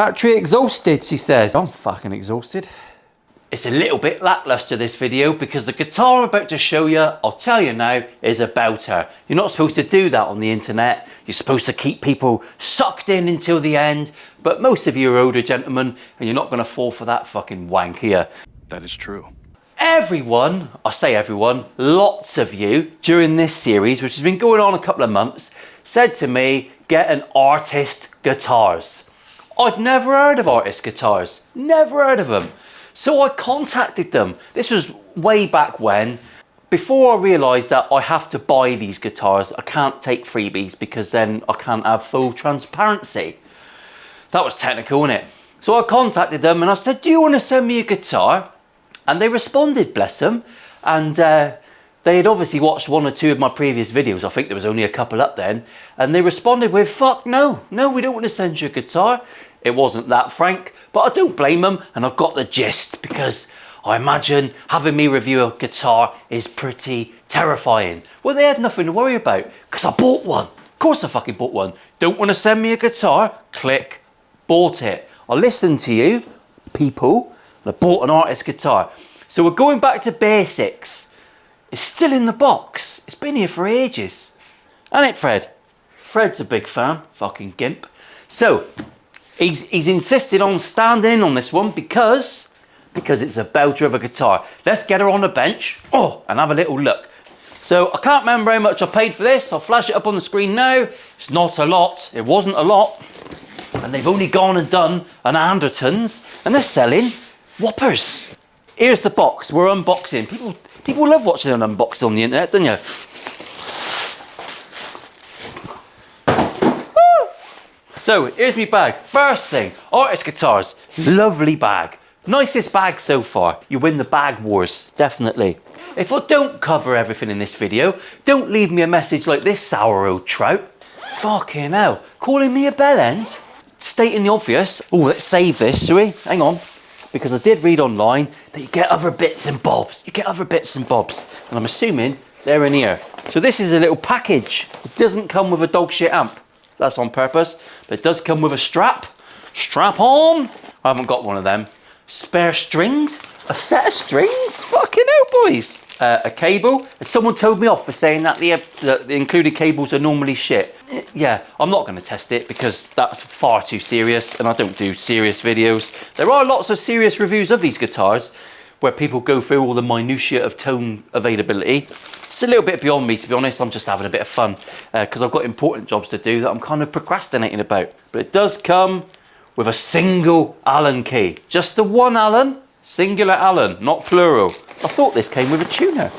Battery exhausted, she says. I'm fucking exhausted. It's a little bit lackluster, this video, because the guitar I'm about to show you, I'll tell you now, is a belter. You're not supposed to do that on the internet. You're supposed to keep people sucked in until the end, but most of you are older gentlemen, and you're not going to fall for that fucking wank here. That is true. Everyone, I say everyone, lots of you, during this series, which has been going on a couple of months, said to me, get an artist guitars. I'd never heard of artist guitars. Never heard of them. So I contacted them. This was way back when, before I realised that I have to buy these guitars. I can't take freebies because then I can't have full transparency. That was technical, wasn't it? So I contacted them and I said, do you want to send me a guitar? And they responded, bless them. And they had obviously watched one or two of my previous videos. I think there was only a couple up then. And they responded with, fuck no. No, we don't want to send you a guitar. It wasn't that frank, but I don't blame them, and I've got the gist, because I imagine having me review a guitar is pretty terrifying. Well, they had nothing to worry about, because I bought one. Of course I fucking bought one. Don't want to send me a guitar? Click. Bought it. I listened to you, people, and I bought an artist guitar. So we're going back to basics. It's still in the box. It's been here for ages. Ain't it, Fred? Fred's a big fan. Fucking gimp. So, He's insisted on standing in on this one because it's a belter of a guitar. Let's get her on the bench and have a little look. So I can't remember how much I paid for this. I'll flash it up on the screen now. It's not a lot. It wasn't a lot. And they've only gone and done an Andertons and they're selling whoppers. Here's the box. We're unboxing. People love watching an unboxing on the internet, don't you? So, here's my bag. First thing, artist guitars. Lovely bag. Nicest bag so far. You win the bag wars, definitely. If I don't cover everything in this video, don't leave me a message like this, sour old trout. Fucking hell. Calling me a bellend? Stating the obvious. Oh, let's save this, shall we? Hang on. Because I did read online that you get other bits and bobs. You get other bits and bobs. And I'm assuming they're in here. So this is a little package. It doesn't come with a dog shit amp. That's on purpose, but it does come with a strap. Strap on. I haven't got one of them. Spare strings. A set of strings? Fucking hell, boys. A cable. And someone told me off for saying that the included cables are normally shit. Yeah, I'm not going to test it because that's far too serious and I don't do serious videos. There are lots of serious reviews of these guitars where people go through all the minutiae of tone availability. It's a little bit beyond me, to be honest. I'm just having a bit of fun because I've got important jobs to do that I'm kind of procrastinating about. But it does come with a single Allen key. Just the one Allen, singular Allen, not plural. I thought this came with a tuner.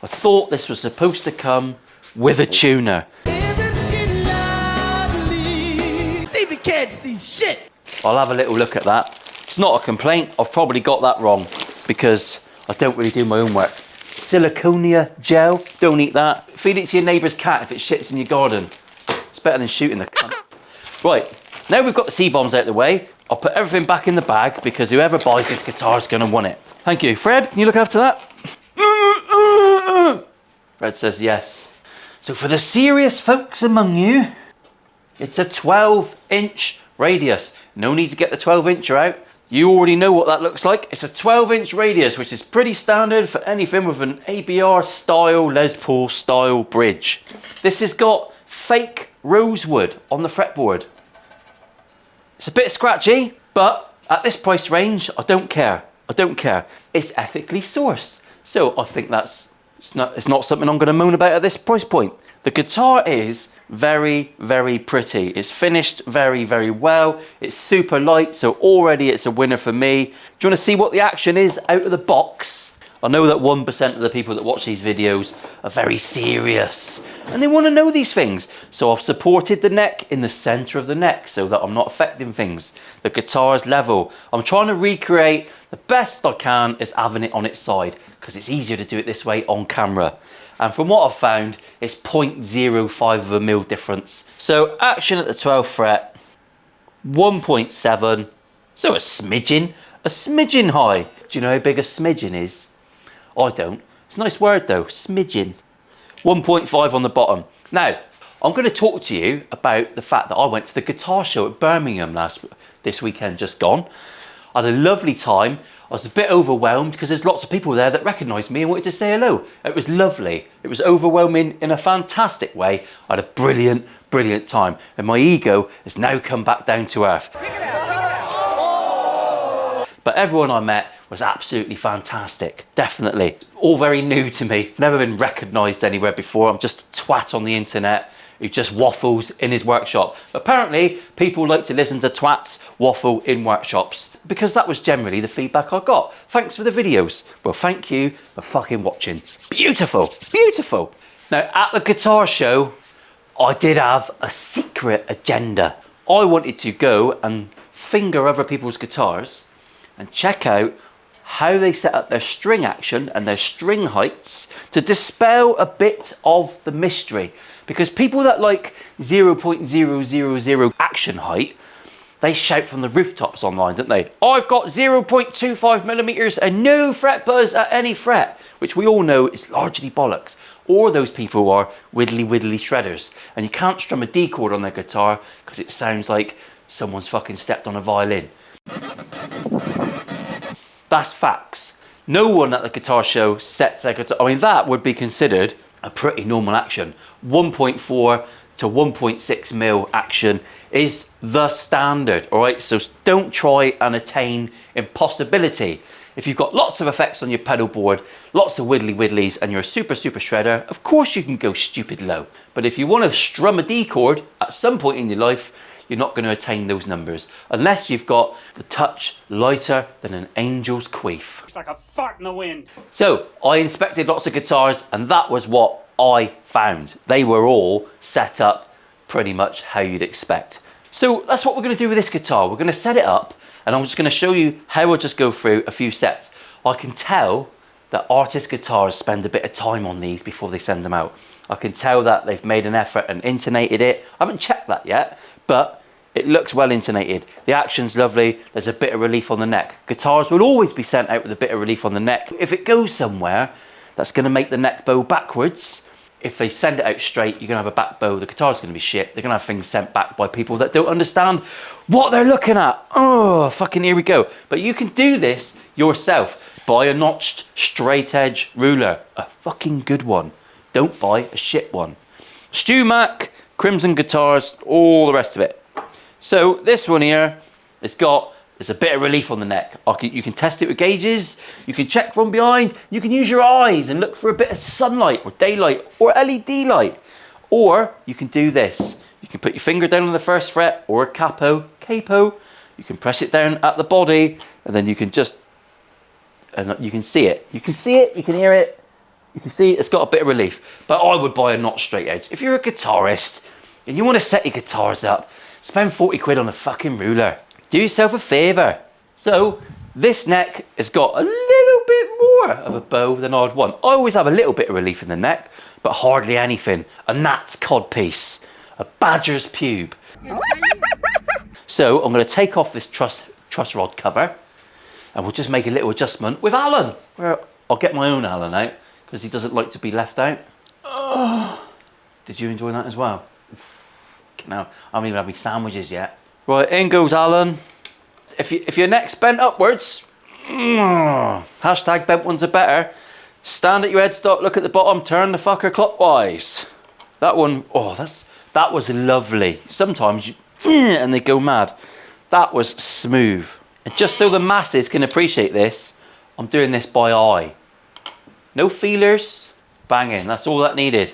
I thought this was supposed to come with a tuner. Stevie can't see shit. I'll have a little look at that. It's not a complaint. I've probably got that wrong because I don't really do my own work. Siliconia gel, don't eat that. Feed it to your neighbour's cat if it shits in your garden. It's better than shooting the cunt. Right, now we've got the C-bombs out of the way, I'll put everything back in the bag because whoever buys this guitar is going to want it. Thank you. Fred, can you look after that? Fred says yes. So for the serious folks among you, it's a 12-inch radius. No need to get the 12-incher out. You already know what that looks like. It's a 12-inch radius, which is pretty standard for anything with an ABR style, Les Paul style bridge. This has got fake rosewood on the fretboard. It's a bit scratchy, but at this price range, I don't care. I don't care. It's ethically sourced. So I think it's not something I'm going to moan about at this price point. The guitar is very, very pretty. It's finished very, very well. It's super light, so already it's a winner for me. Do you want to see what the action is out of the box? I know that 1% of the people that watch these videos are very serious and they want to know these things. So I've supported the neck in the center of the neck so that I'm not affecting things. The guitar is level. I'm trying to recreate the best I can is having it on its side because it's easier to do it this way on camera. And from what I've found, it's 0.05 of a mil difference. So action at the 12th fret, 1.7, so a smidgen high. Do you know how big a smidgen is? I don't. It's a nice word though, smidgen. 1.5 on the bottom. Now, I'm going to talk to you about the fact that I went to the guitar show at Birmingham this weekend just gone. I had a lovely time. I was a bit overwhelmed because there's lots of people there that recognised me and wanted to say hello. It was lovely. It was overwhelming in a fantastic way. I had a brilliant, brilliant time. And my ego has now come back down to earth. But everyone I met was absolutely fantastic, definitely. All very new to me. Never been recognised anywhere before. I'm just a twat on the internet who just waffles in his workshop. Apparently, people like to listen to twats waffle in workshops because that was generally the feedback I got. Thanks for the videos. Well, thank you for fucking watching. Beautiful, beautiful. Now, at the guitar show, I did have a secret agenda. I wanted to go and finger other people's guitars and check out how they set up their string action and their string heights to dispel a bit of the mystery. Because people that like 0.000 action height, they shout from the rooftops online, don't they? I've got 0.25 millimeters and no fret buzz at any fret, which we all know is largely bollocks. Or those people who are widdly shredders and you can't strum a D chord on their guitar because it sounds like someone's fucking stepped on a violin. That's facts. No one at the guitar show sets their guitar. I mean, that would be considered a pretty normal action. 1.4 to 1.6 mil action is the standard, all right? So don't try and attain impossibility. If you've got lots of effects on your pedal board, lots of widdlies, and you're a super shredder, of course you can go stupid low. But if you want to strum a D chord at some point in your life, you're not going to attain those numbers unless you've got the touch lighter than an angel's queef. It's like a fart in the wind. So I inspected lots of guitars and that was what I found. They were all set up pretty much how you'd expect. So that's what we're going to do with this guitar. We're going to set it up and I'm just going to show you how I'll just go through a few sets. I can tell that artist guitars spend a bit of time on these before they send them out. I can tell that they've made an effort and intonated it. I haven't checked that yet, but it looks well intonated. The action's lovely. There's a bit of relief on the neck. Guitars will always be sent out with a bit of relief on the neck. If it goes somewhere, that's going to make the neck bow backwards. If they send it out straight, you're going to have a back bow. The guitar's going to be shit. They're going to have things sent back by people that don't understand what they're looking at. Oh, fucking here we go. But you can do this yourself. Buy a notched straight edge ruler. A fucking good one. Don't buy a shit one. Stu Mac, Crimson Guitars, all the rest of it. So this one here, there's a bit of relief on the neck. You can test it with gauges, you can check from behind, you can use your eyes and look for a bit of sunlight or daylight or LED light. Or you can do this. You can put your finger down on the first fret or a capo, you can press it down at the body and then you can just, and you can see it. You can see it, you can hear it, you can see it's got a bit of relief. But I would buy a not straight edge. If you're a guitarist and you want to set your guitars up, spend 40 quid on a fucking ruler. Do yourself a favour. So this neck has got a little bit more of a bow than I'd want. I always have a little bit of relief in the neck, but hardly anything. A gnat's codpiece, a badger's pube. So I'm going to take off this truss rod cover and we'll just make a little adjustment with Alan. I'll get my own Alan out because he doesn't like to be left out. Oh. Did you enjoy that as well? Now, I haven't even had my sandwiches yet. Right, in goes Alan. If your neck's bent upwards, hashtag bent ones are better. Stand at your headstock, look at the bottom, turn the fucker clockwise. That one, oh, that was lovely. Sometimes and they go mad. That was smooth. And just so the masses can appreciate this, I'm doing this by eye. No feelers, banging, that's all that needed.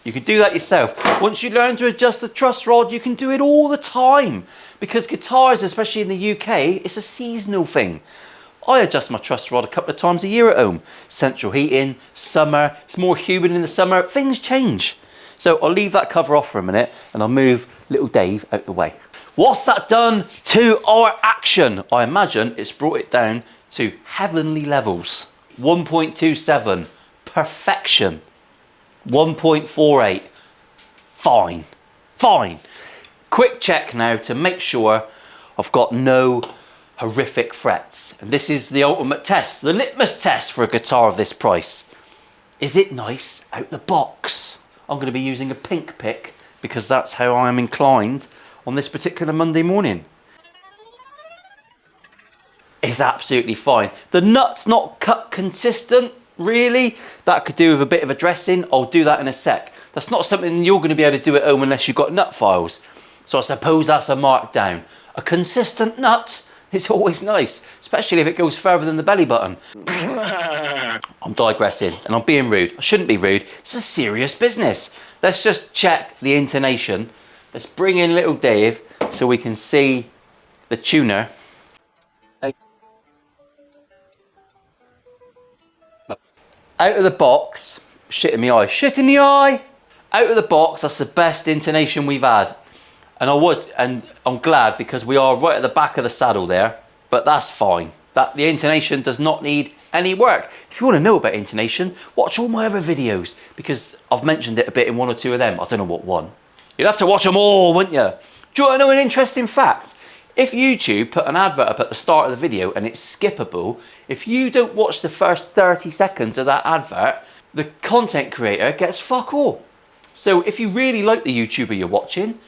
You can do that yourself. Once you learn to adjust the truss rod, you can do it all the time. Because guitars, especially in the UK, it's a seasonal thing. I adjust my truss rod a couple of times a year at home. Central heating, summer, it's more humid in the summer, things change. So I'll leave that cover off for a minute and I'll move little Dave out the way. What's that done to our action? I imagine it's brought it down to heavenly levels. 1.27, perfection. 1.48, fine, fine. Quick check now to make sure I've got no horrific frets. And this is the ultimate test, the litmus test for a guitar of this price. Is it nice out the box? I'm going to be using a pink pick because that's how I am inclined on this particular Monday morning. It's absolutely fine. The nut's not cut consistent, really. That could do with a bit of a dressing. I'll do that in a sec. That's not something you're going to be able to do at home unless you've got nut files. So I suppose that's a markdown. A consistent nut is always nice, especially if it goes further than the belly button. I'm digressing and I'm being rude. I shouldn't be rude. It's a serious business. Let's just check the intonation. Let's bring in little Dave so we can see the tuner. Out of the box, shit in the eye, shit in the eye. Out of the box, that's the best intonation we've had. And I'm glad because we are right at the back of the saddle there, but that's fine. The intonation does not need any work. If you want to know about intonation, watch all my other videos because I've mentioned it a bit in one or two of them. I don't know what one. You'd have to watch them all, wouldn't you? Do you want to know an interesting fact? If YouTube put an advert up at the start of the video and it's skippable, if you don't watch the first 30 seconds of that advert, the content creator gets fuck all. So if you really like the YouTuber you're watching,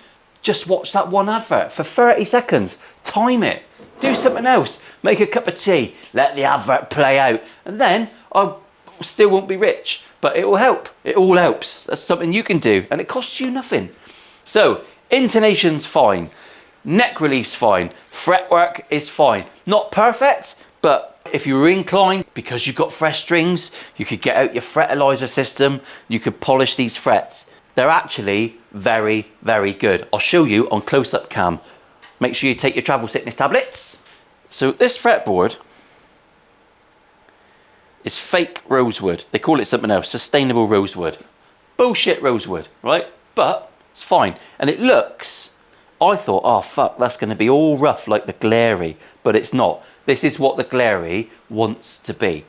just watch that one advert for 30 seconds. Time it. Do something else. Make a cup of tea. Let the advert play out. And then I still won't be rich, but it will help. It all helps. That's something you can do and it costs you nothing. So intonation's fine. Neck relief's fine. Fretwork is fine. Not perfect, but if you were inclined, because you've got fresh strings, you could get out your fretalyzer system, you could polish these frets. They're actually very, very good. I'll show you on close-up cam. Make sure you take your travel sickness tablets. So this fretboard is fake rosewood. They call it something else, sustainable rosewood. Bullshit rosewood, right? But it's fine. And it looks, I thought, oh fuck, that's going to be all rough like the Glary, but it's not. This is what the Glary wants to be.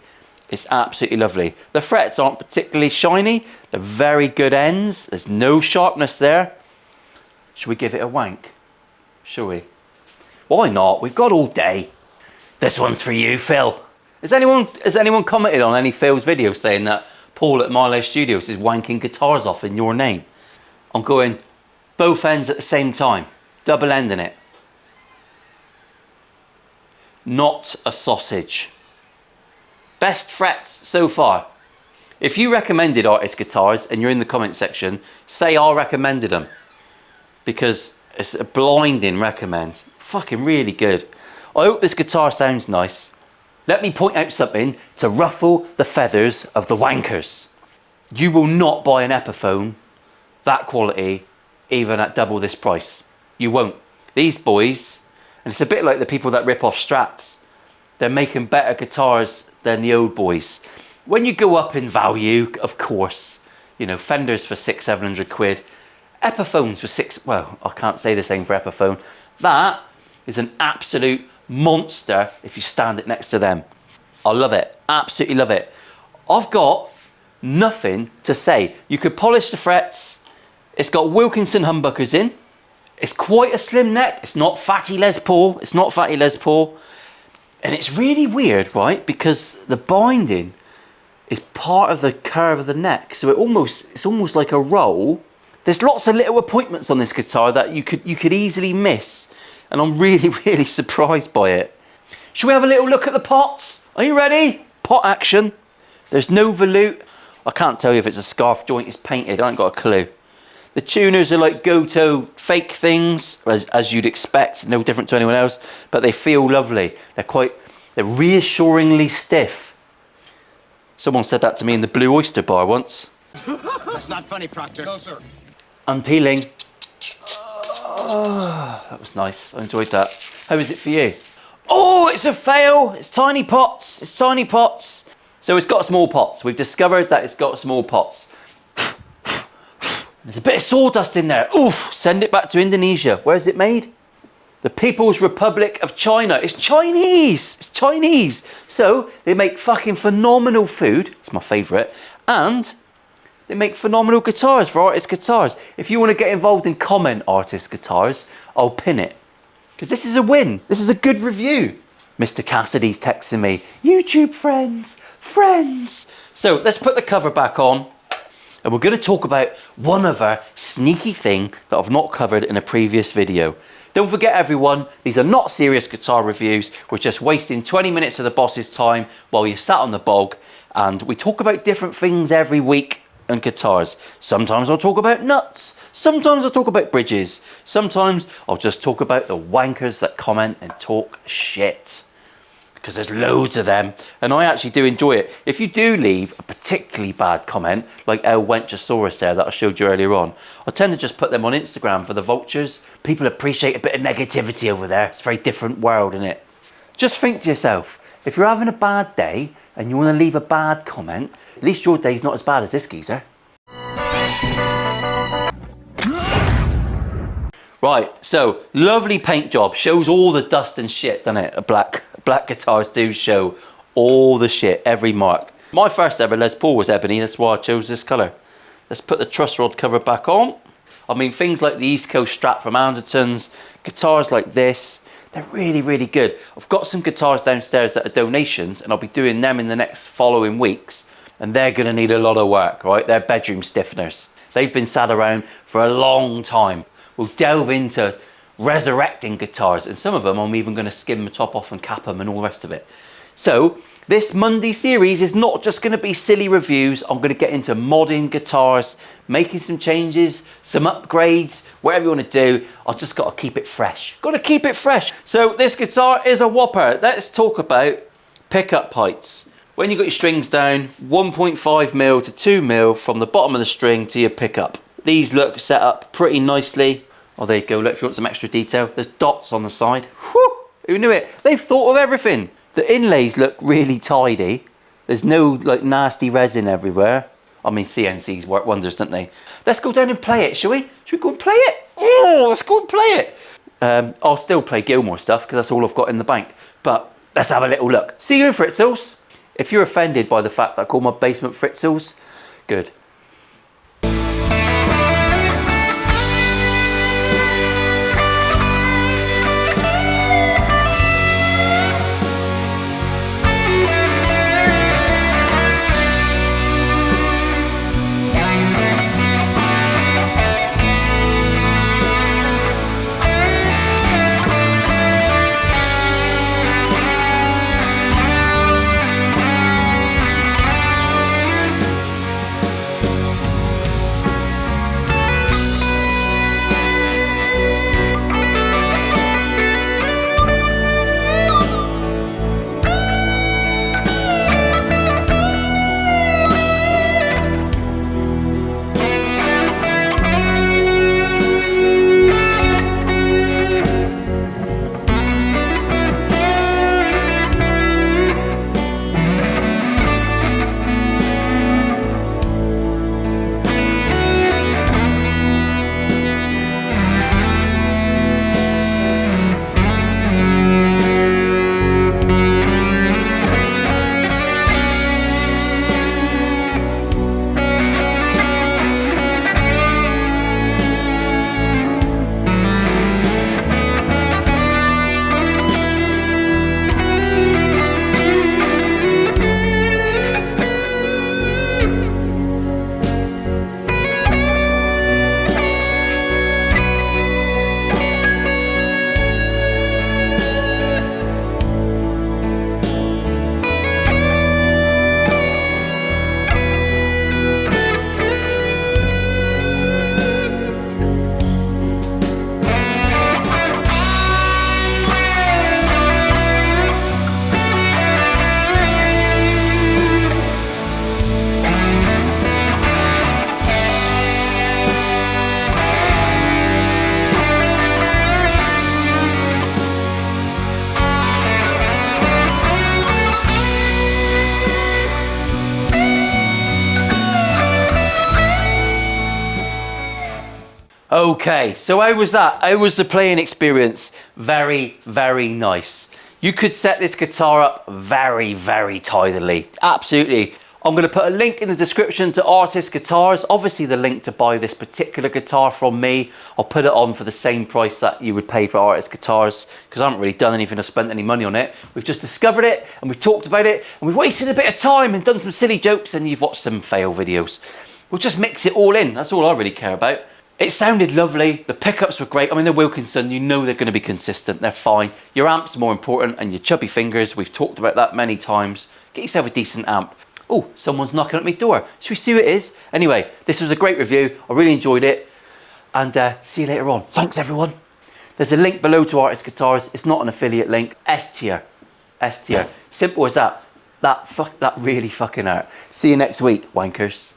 It's absolutely lovely. The frets aren't particularly shiny. They're very good ends. There's no sharpness there. Should we give it a wank? Shall we? Why not? We've got all day. This one's for you, Phil. Has anyone commented on any Phil's video saying that Paul at Milo Studios is wanking guitars off in your name? I'm going both ends at the same time. Double ending it. Not a sausage. Best frets so far. If you recommended artist guitars and you're in the comment section, say I recommended them. Because it's a blinding recommend. Fucking really good. I hope this guitar sounds nice. Let me point out something to ruffle the feathers of the wankers. You will not buy an Epiphone that quality even at double this price. You won't. These boys, and it's a bit like the people that rip off Strats, they're making better guitars than the old boys. When you go up in value, of course, you know, Fenders for 600-700 quid, Epiphones for well, I can't say the same for Epiphone. That is an absolute monster if you stand it next to them. I love it, absolutely love it. I've got nothing to say. You could polish the frets. It's got Wilkinson humbuckers in. It's quite a slim neck. It's not fatty Les Paul. It's not fatty Les Paul. And it's really weird, right? Because the binding is part of the curve of the neck. So it's almost like a roll. There's lots of little appointments on this guitar that you could easily miss. And I'm really, really surprised by it. Shall we have a little look at the pots? Are you ready? Pot action. There's no volute. I can't tell you if it's a scarf joint is painted. I ain't got a clue. The tuners are like Goto fake things, as you'd expect, no different to anyone else, but they feel lovely. They're reassuringly stiff. Someone said that to me in the Blue Oyster Bar once. That's not funny, Proctor. No, sir. Unpeeling. Oh, that was nice. I enjoyed that. How is it for you? Oh, it's a fail. It's tiny pots. It's tiny pots. So it's got small pots. We've discovered that it's got small pots. There's a bit of sawdust in there. Oof, send it back to Indonesia. Where is it made? The People's Republic of China. It's Chinese. It's Chinese. So they make fucking phenomenal food. It's my favourite. And they make phenomenal guitars for artist guitars. If you want to get involved in comment artist guitars, I'll pin it. Because this is a win. This is a good review. Mr. Cassidy's texting me. YouTube friends. Friends. So let's put the cover back on. And we're going to talk about one other sneaky thing that I've not covered in a previous video. Don't forget everyone, these are not serious guitar reviews. We're just wasting 20 minutes of the boss's time while you're sat on the bog, and we talk about different things every week on guitars. Sometimes I'll talk about nuts, sometimes I'll talk about bridges, sometimes I'll just talk about the wankers that comment and talk shit. Because there's loads of them, and I actually do enjoy it. If you do leave a particularly bad comment, like El Wenchosaurus there that I showed you earlier on, I tend to just put them on Instagram for the vultures. People appreciate a bit of negativity over there. It's a very different world, isn't it? Just think to yourself, if you're having a bad day and you want to leave a bad comment, at least your day's not as bad as this geezer. Right, so lovely paint job, shows all the dust and shit, doesn't it? Black guitars do show all the shit, every mark. My first ever Les Paul was ebony, that's why I chose this colour. Let's put the truss rod cover back on. I mean, things like the East Coast Strat from Anderton's, guitars like this, they're really, really good. I've got some guitars downstairs that are donations, and I'll be doing them in the next following weeks, and they're gonna need a lot of work, right? They're bedroom stiffeners. They've been sat around for a long time. We'll delve into resurrecting guitars, and some of them I'm even going to skim the top off and cap them and all the rest of it. So this Monday series is not just going to be silly reviews. I'm going to get into modding guitars, making some changes, some upgrades, whatever you want to do. I've just got to keep it fresh. Got to keep it fresh. So this guitar is a whopper. Let's talk about pickup heights. When you've got your strings down, 1.5 mil to 2 mil from the bottom of the string to your pickup. These look set up pretty nicely. Oh, there you go. Look, if you want some extra detail, there's dots on the side. Whew, who knew it? They've thought of everything. The inlays look really tidy. There's no like nasty resin everywhere. I mean, CNCs work wonders, don't they? Let's go down and play it, shall we? Should we go and play it? Oh, let's go and play it. I'll still play Gilmore stuff because that's all I've got in the bank. But let's have a little look. See you in Fritzels. If you're offended by the fact that I call my basement Fritzels, good. Okay, so how was that? How was the playing experience? Very, very nice. You could set this guitar up very, very tidily. Absolutely. I'm going to put a link in the description to Artist Guitars. Obviously the link to buy this particular guitar from me. I'll put it on for the same price that you would pay for Artist Guitars because I haven't really done anything or spent any money on it. We've just discovered it and we've talked about it and we've wasted a bit of time and done some silly jokes and you've watched some fail videos. We'll just mix it all in. That's all I really care about. It sounded lovely. The pickups were great. I mean, the Wilkinson, you know they're going to be consistent. They're fine. Your amp's more important, and your chubby fingers. We've talked about that many times. Get yourself a decent amp. Oh, someone's knocking at my door. Should we see who it is? Anyway, this was a great review. I really enjoyed it. And see you later on. Thanks, everyone. There's a link below to Artist Guitars. It's not an affiliate link. S tier. S tier. Simple as that. That really fucking hurt. See you next week, wankers.